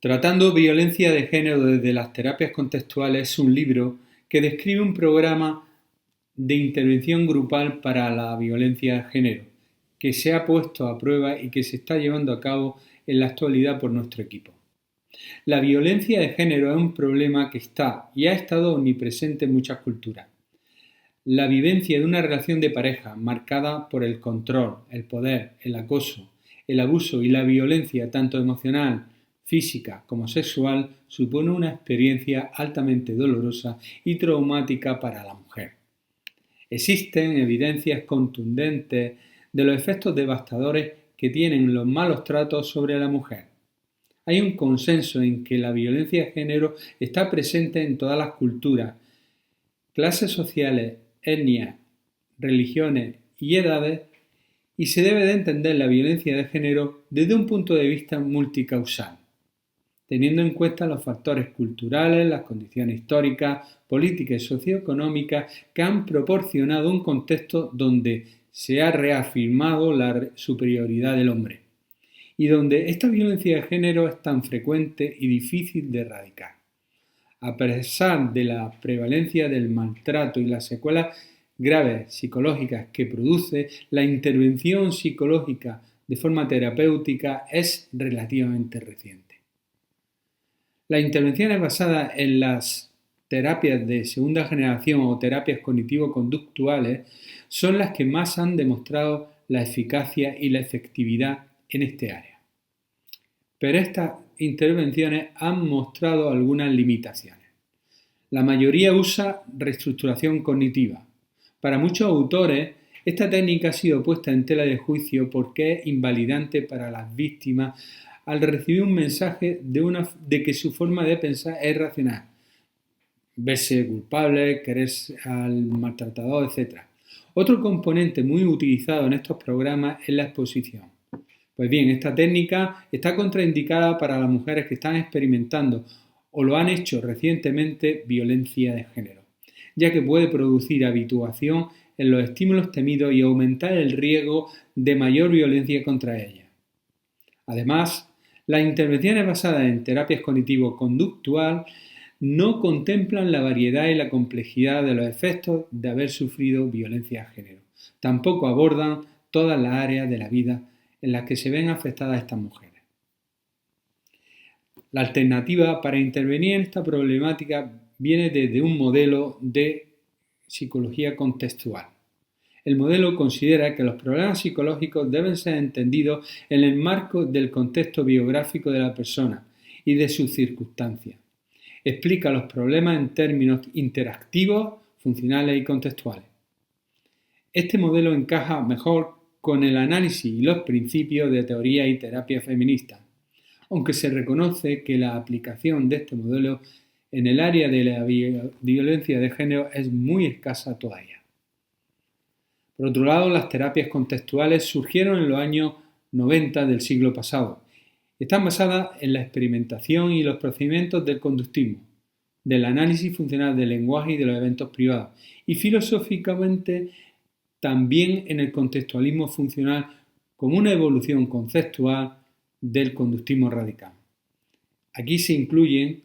Tratando violencia de género desde las terapias contextuales es un libro que describe un programa de intervención grupal para la violencia de género, que se ha puesto a prueba y que se está llevando a cabo en la actualidad por nuestro equipo. La violencia de género es un problema que está y ha estado omnipresente en muchas culturas. La vivencia de una relación de pareja marcada por el control, el poder, el acoso, el abuso y la violencia tanto emocional, física como sexual supone una experiencia altamente dolorosa y traumática para la mujer. Existen evidencias contundentes de los efectos devastadores que tienen los malos tratos sobre la mujer. Hay un consenso en que la violencia de género está presente en todas las culturas, clases sociales, etnias, religiones y edades, y se debe de entender la violencia de género desde un punto de vista multicausal, teniendo en cuenta los factores culturales, las condiciones históricas, políticas y socioeconómicas que han proporcionado un contexto donde se ha reafirmado la superioridad del hombre y donde esta violencia de género es tan frecuente y difícil de erradicar. A pesar de la prevalencia del maltrato y las secuelas graves psicológicas que produce, la intervención psicológica de forma terapéutica es relativamente reciente. Las intervenciones basadas en las terapias de segunda generación o terapias cognitivo-conductuales son las que más han demostrado la eficacia y la efectividad en este área. Pero estas intervenciones han mostrado algunas limitaciones. La mayoría usa reestructuración cognitiva. Para muchos autores, esta técnica ha sido puesta en tela de juicio porque es invalidante para las víctimas al recibir un mensaje de que su forma de pensar es racional, verse culpable, querer al maltratador, etc. Otro componente muy utilizado en estos programas es la exposición. Pues bien, esta técnica está contraindicada para las mujeres que están experimentando o lo han hecho recientemente violencia de género, ya que puede producir habituación en los estímulos temidos y aumentar el riesgo de mayor violencia contra ellas. Además, las intervenciones basadas en terapias cognitivo-conductual no contemplan la variedad y la complejidad de los efectos de haber sufrido violencia de género. Tampoco abordan todas las áreas de la vida en las que se ven afectadas estas mujeres. La alternativa para intervenir en esta problemática viene desde un modelo de psicología contextual. El modelo considera que los problemas psicológicos deben ser entendidos en el marco del contexto biográfico de la persona y de sus circunstancias. Explica los problemas en términos interactivos, funcionales y contextuales. Este modelo encaja mejor con el análisis y los principios de teoría y terapia feminista, aunque se reconoce que la aplicación de este modelo en el área de la violencia de género es muy escasa todavía. Por otro lado, las terapias contextuales surgieron en los años 90 del siglo pasado. Están basadas en la experimentación y los procedimientos del conductismo, del análisis funcional del lenguaje y de los eventos privados, y filosóficamente también en el contextualismo funcional como una evolución conceptual del conductismo radical. Aquí se incluyen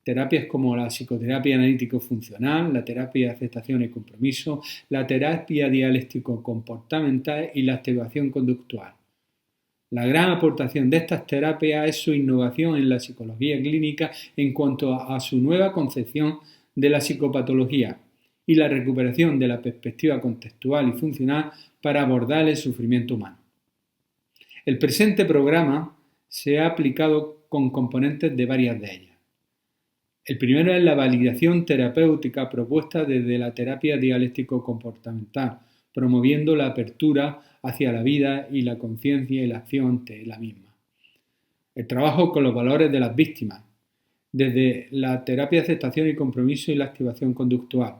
terapias como la psicoterapia analítico-funcional, la terapia de aceptación y compromiso, la terapia dialéctico-comportamental y la activación conductual. La gran aportación de estas terapias es su innovación en la psicología clínica en cuanto a su nueva concepción de la psicopatología y la recuperación de la perspectiva contextual y funcional para abordar el sufrimiento humano. El presente programa se ha aplicado con componentes de varias de ellas. El primero es la validación terapéutica propuesta desde la terapia dialéctico-comportamental, promoviendo la apertura hacia la vida y la conciencia y la acción ante la misma. El trabajo con los valores de las víctimas, desde la terapia de aceptación y compromiso y la activación conductual,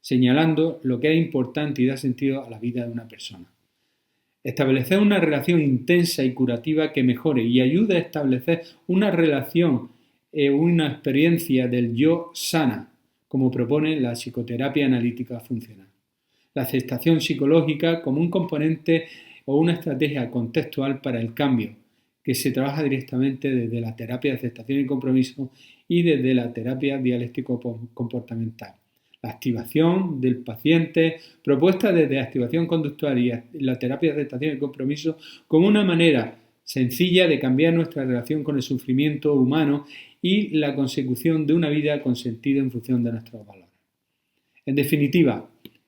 señalando lo que es importante y da sentido a la vida de una persona. Establecer una relación intensa y curativa que mejore y ayude a establecer una relación una experiencia del yo sana, como propone la psicoterapia analítica funcional. La aceptación psicológica como un componente o una estrategia contextual para el cambio, que se trabaja directamente desde la terapia de aceptación y compromiso y desde la terapia dialéctico-comportamental. La activación del paciente, propuesta desde activación conductual y la terapia de aceptación y compromiso como una manera sencilla de cambiar nuestra relación con el sufrimiento humano y la consecución de una vida con sentido en función de nuestros valores. En definitiva,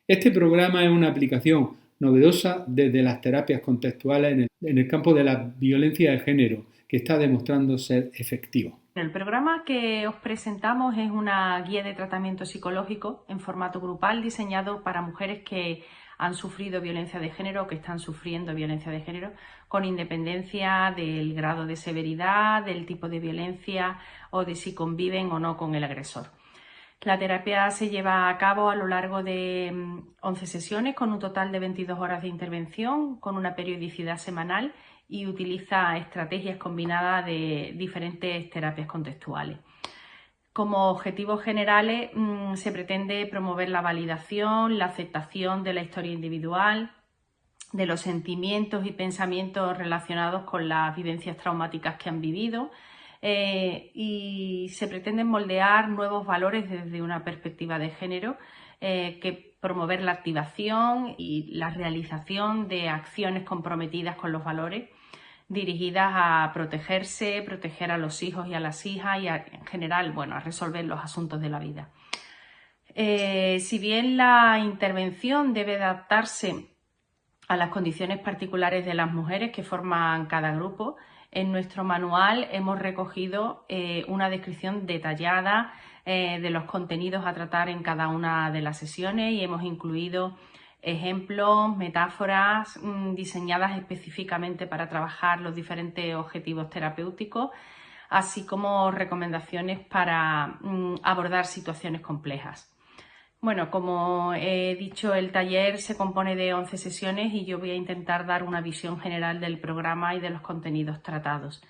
este programa es una aplicación novedosa desde las terapias contextuales en el campo de la violencia de género, que está demostrando ser efectivo. El programa que os presentamos es una guía de tratamiento psicológico en formato grupal diseñado para mujeres que han sufrido violencia de género o que están sufriendo violencia de género, con independencia del grado de severidad, del tipo de violencia o de si conviven o no con el agresor. La terapia se lleva a cabo a lo largo de 11 sesiones con un total de 22 horas de intervención con una periodicidad semanal y utiliza estrategias combinadas de diferentes terapias contextuales. Como objetivos generales se pretende promover la validación, la aceptación de la historia individual, de los sentimientos y pensamientos relacionados con las vivencias traumáticas que han vivido, y se pretenden moldear nuevos valores desde una perspectiva de género, que promover la activación y la realización de acciones comprometidas con los valores dirigidas a protegerse, proteger a los hijos y a las hijas y en general, a resolver los asuntos de la vida. Si bien la intervención debe adaptarse a las condiciones particulares de las mujeres que forman cada grupo, en nuestro manual hemos recogido una descripción detallada de los contenidos a tratar en cada una de las sesiones y hemos incluido ejemplos, metáforas diseñadas específicamente para trabajar los diferentes objetivos terapéuticos, así como recomendaciones para abordar situaciones complejas. Como he dicho, el taller se compone de 11 sesiones y yo voy a intentar dar una visión general del programa y de los contenidos tratados.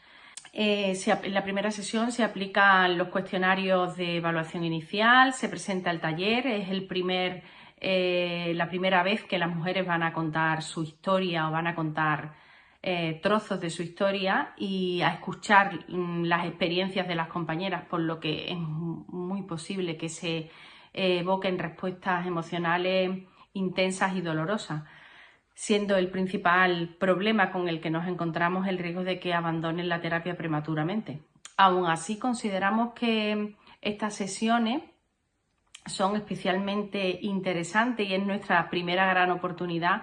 En la primera sesión se aplican los cuestionarios de evaluación inicial, se presenta el taller, es la primera vez que las mujeres van a contar su historia o van a contar trozos de su historia y a escuchar las experiencias de las compañeras, por lo que es muy posible que se evoquen respuestas emocionales intensas y dolorosas, siendo el principal problema con el que nos encontramos el riesgo de que abandonen la terapia prematuramente. Aún así, consideramos que estas sesiones son especialmente interesantes y es nuestra primera gran oportunidad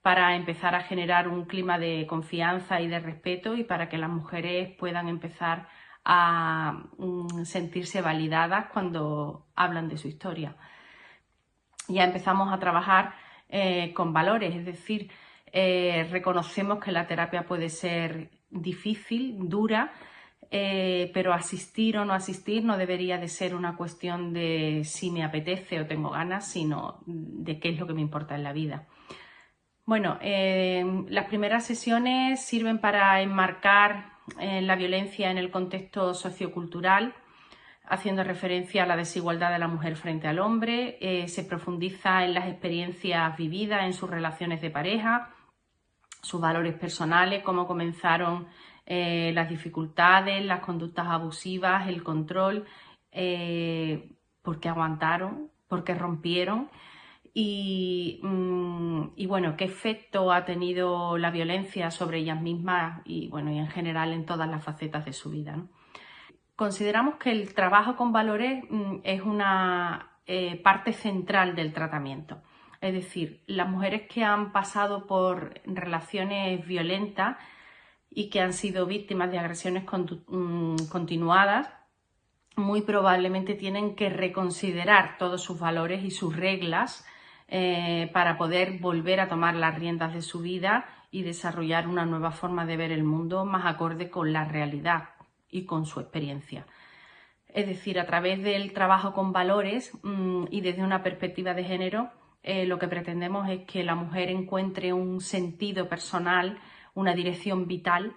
para empezar a generar un clima de confianza y de respeto y para que las mujeres puedan empezar a sentirse validadas cuando hablan de su historia. Ya empezamos a trabajar con valores, es decir, reconocemos que la terapia puede ser difícil, dura, pero asistir o no asistir no debería de ser una cuestión de si me apetece o tengo ganas, sino de qué es lo que me importa en la vida. Las primeras sesiones sirven para enmarcar la violencia en el contexto sociocultural, haciendo referencia a la desigualdad de la mujer frente al hombre, se profundiza en las experiencias vividas en sus relaciones de pareja, sus valores personales, cómo comenzaron las dificultades, las conductas abusivas, el control, por qué aguantaron, por qué rompieron y qué efecto ha tenido la violencia sobre ellas mismas y en general en todas las facetas de su vida, ¿no? Consideramos que el trabajo con valores es una parte central del tratamiento. Es decir, las mujeres que han pasado por relaciones violentas y que han sido víctimas de agresiones continuadas, muy probablemente tienen que reconsiderar todos sus valores y sus reglas para poder volver a tomar las riendas de su vida y desarrollar una nueva forma de ver el mundo más acorde con la realidad y con su experiencia. Es decir, a través del trabajo con valores y desde una perspectiva de género, lo que pretendemos es que la mujer encuentre un sentido personal, una dirección vital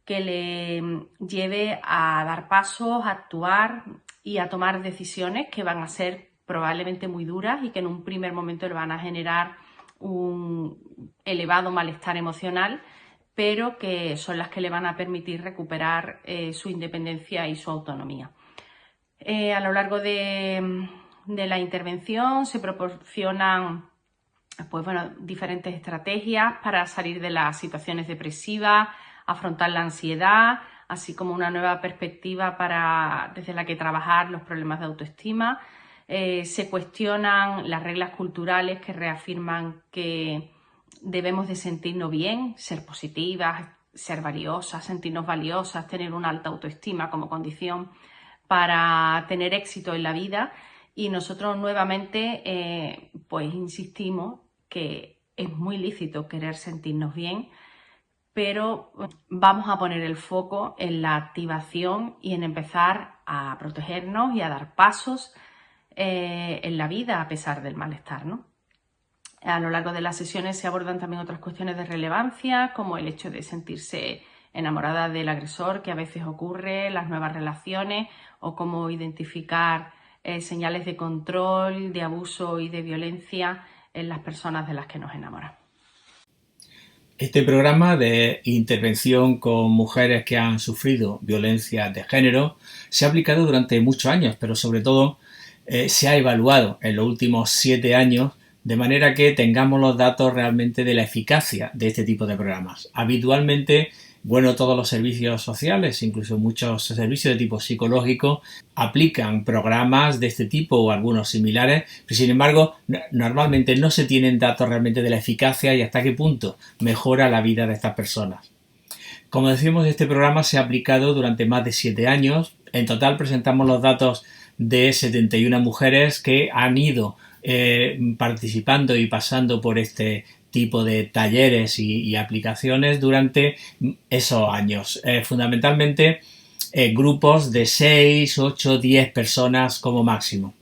que le lleve a dar pasos, a actuar y a tomar decisiones que van a ser probablemente muy duras y que en un primer momento le van a generar un elevado malestar emocional, pero que son las que le van a permitir recuperar su independencia y su autonomía. A lo largo de la intervención se proporcionan diferentes estrategias para salir de las situaciones depresivas, afrontar la ansiedad, así como una nueva perspectiva desde la que trabajar los problemas de autoestima. Se cuestionan las reglas culturales que reafirman que debemos de sentirnos bien, ser positivas, ser valiosas, sentirnos valiosas, tener una alta autoestima como condición para tener éxito en la vida. Y nosotros nuevamente insistimos que es muy lícito querer sentirnos bien, pero vamos a poner el foco en la activación y en empezar a protegernos y a dar pasos en la vida a pesar del malestar, ¿no? A lo largo de las sesiones se abordan también otras cuestiones de relevancia, como el hecho de sentirse enamorada del agresor, que a veces ocurre, las nuevas relaciones, o cómo identificar señales de control, de abuso y de violencia en las personas de las que nos enamoramos. Este programa de intervención con mujeres que han sufrido violencia de género se ha aplicado durante muchos años, pero sobre todo se ha evaluado en los últimos 7 años, de manera que tengamos los datos realmente de la eficacia de este tipo de programas. Habitualmente, todos los servicios sociales, incluso muchos servicios de tipo psicológico, aplican programas de este tipo o algunos similares, pero sin embargo, normalmente no se tienen datos realmente de la eficacia y hasta qué punto mejora la vida de estas personas. Como decimos, este programa se ha aplicado durante más de 7 años. En total presentamos los datos de 71 mujeres que han ido participando y pasando por este tipo de talleres y aplicaciones durante esos años. Fundamentalmente grupos de 6, 8, 10 personas como máximo.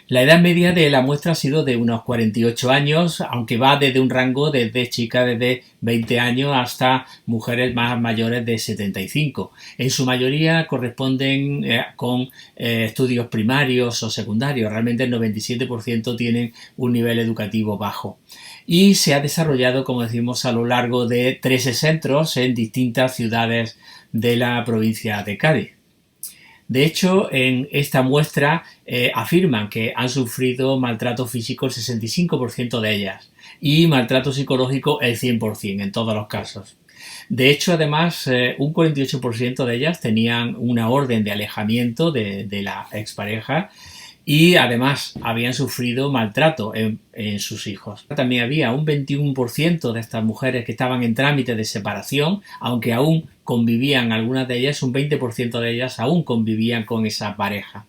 La edad media de la muestra ha sido de unos 48 años, aunque va desde un rango desde chicas desde 20 años hasta mujeres más mayores de 75. En su mayoría corresponden con estudios primarios o secundarios. Realmente el 97% tienen un nivel educativo bajo. Y se ha desarrollado, como decimos, a lo largo de 13 centros en distintas ciudades de la provincia de Cádiz. De hecho, en esta muestra afirman que han sufrido maltrato físico el 65% de ellas y maltrato psicológico el 100% en todos los casos. De hecho, además, un 48% de ellas tenían una orden de alejamiento de la expareja y además habían sufrido maltrato en sus hijos. También había un 21% de estas mujeres que estaban en trámite de separación, aunque aún convivían algunas de ellas, un 20% de ellas aún convivían con esa pareja.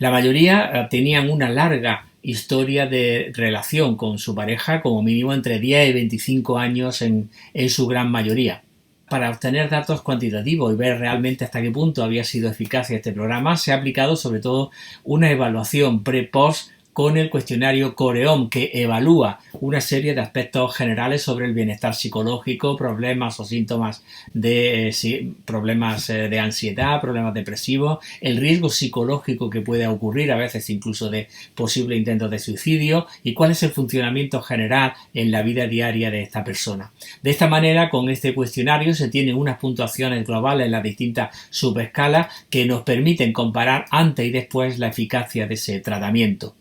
La mayoría tenían una larga historia de relación con su pareja, como mínimo entre 10 y 25 años en su gran mayoría. Para obtener datos cuantitativos y ver realmente hasta qué punto había sido eficaz este programa, se ha aplicado sobre todo una evaluación pre-post con el cuestionario Coreom, que evalúa una serie de aspectos generales sobre el bienestar psicológico, problemas o síntomas de problemas de ansiedad, problemas depresivos, el riesgo psicológico que puede ocurrir, a veces incluso de posibles intentos de suicidio, y cuál es el funcionamiento general en la vida diaria de esta persona. De esta manera, con este cuestionario se tienen unas puntuaciones globales en las distintas subescalas que nos permiten comparar antes y después la eficacia de ese tratamiento.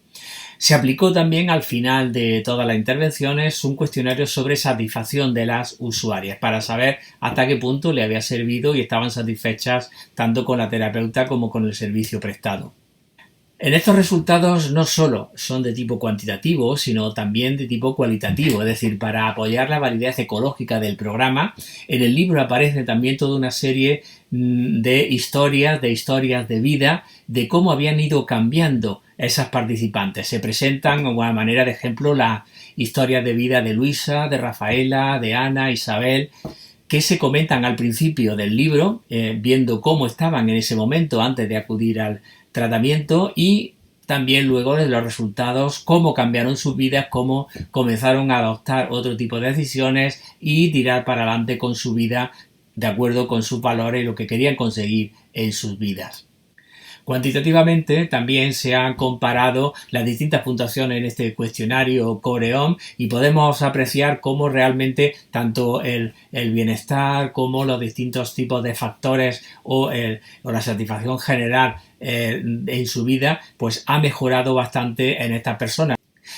Se aplicó también al final de todas las intervenciones un cuestionario sobre satisfacción de las usuarias para saber hasta qué punto le había servido y estaban satisfechas tanto con la terapeuta como con el servicio prestado. En estos resultados no solo son de tipo cuantitativo, sino también de tipo cualitativo, es decir, para apoyar la validez ecológica del programa, en el libro aparece también toda una serie de historias de vida, de cómo habían ido cambiando esas participantes. Se presentan, como a manera de ejemplo, las historias de vida de Luisa, de Rafaela, de Ana, Isabel, que se comentan al principio del libro, viendo cómo estaban en ese momento antes de acudir al tratamiento, y también luego de los resultados, cómo cambiaron sus vidas, cómo comenzaron a adoptar otro tipo de decisiones y tirar para adelante con su vida de acuerdo con sus valores y lo que querían conseguir en sus vidas. Cuantitativamente también se han comparado las distintas puntuaciones en este cuestionario Coreom y podemos apreciar cómo realmente tanto el bienestar como los distintos tipos de factores o la satisfacción general en su vida pues ha mejorado bastante en estas personas.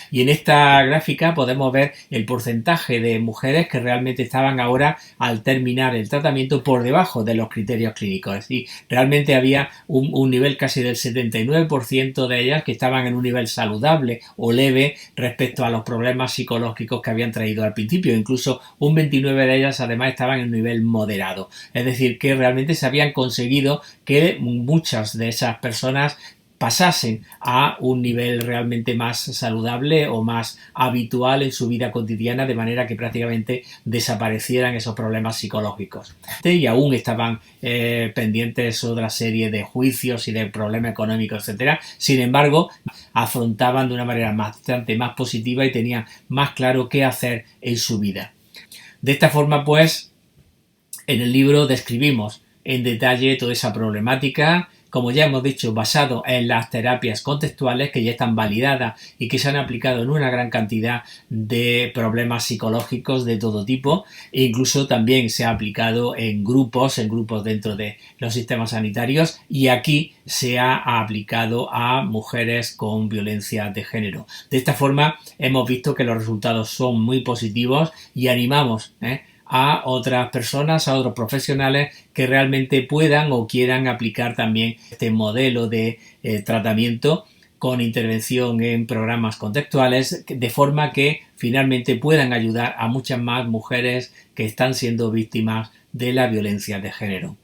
Y en esta gráfica podemos ver el porcentaje de mujeres que realmente estaban ahora al terminar el tratamiento por debajo de los criterios clínicos. Es decir, realmente había un nivel casi del 79% de ellas que estaban en un nivel saludable o leve respecto a los problemas psicológicos que habían traído al principio. Incluso un 29% de ellas además estaban en un nivel moderado. Es decir, que realmente se habían conseguido que muchas de esas personas pasasen a un nivel realmente más saludable o más habitual en su vida cotidiana, de manera que prácticamente desaparecieran esos problemas psicológicos. Y aún estaban pendientes otra serie de juicios y de problemas económicos, etcétera. Sin embargo, afrontaban de una manera bastante más positiva y tenían más claro qué hacer en su vida. De esta forma, pues, en el libro describimos en detalle toda esa problemática, como ya hemos dicho, basado en las terapias contextuales que ya están validadas y que se han aplicado en una gran cantidad de problemas psicológicos de todo tipo, e incluso también se ha aplicado en grupos dentro de los sistemas sanitarios, y aquí se ha aplicado a mujeres con violencia de género. De esta forma hemos visto que los resultados son muy positivos y animamos a otras personas, a otros profesionales que realmente puedan o quieran aplicar también este modelo de tratamiento con intervención en programas contextuales, de forma que finalmente puedan ayudar a muchas más mujeres que están siendo víctimas de la violencia de género.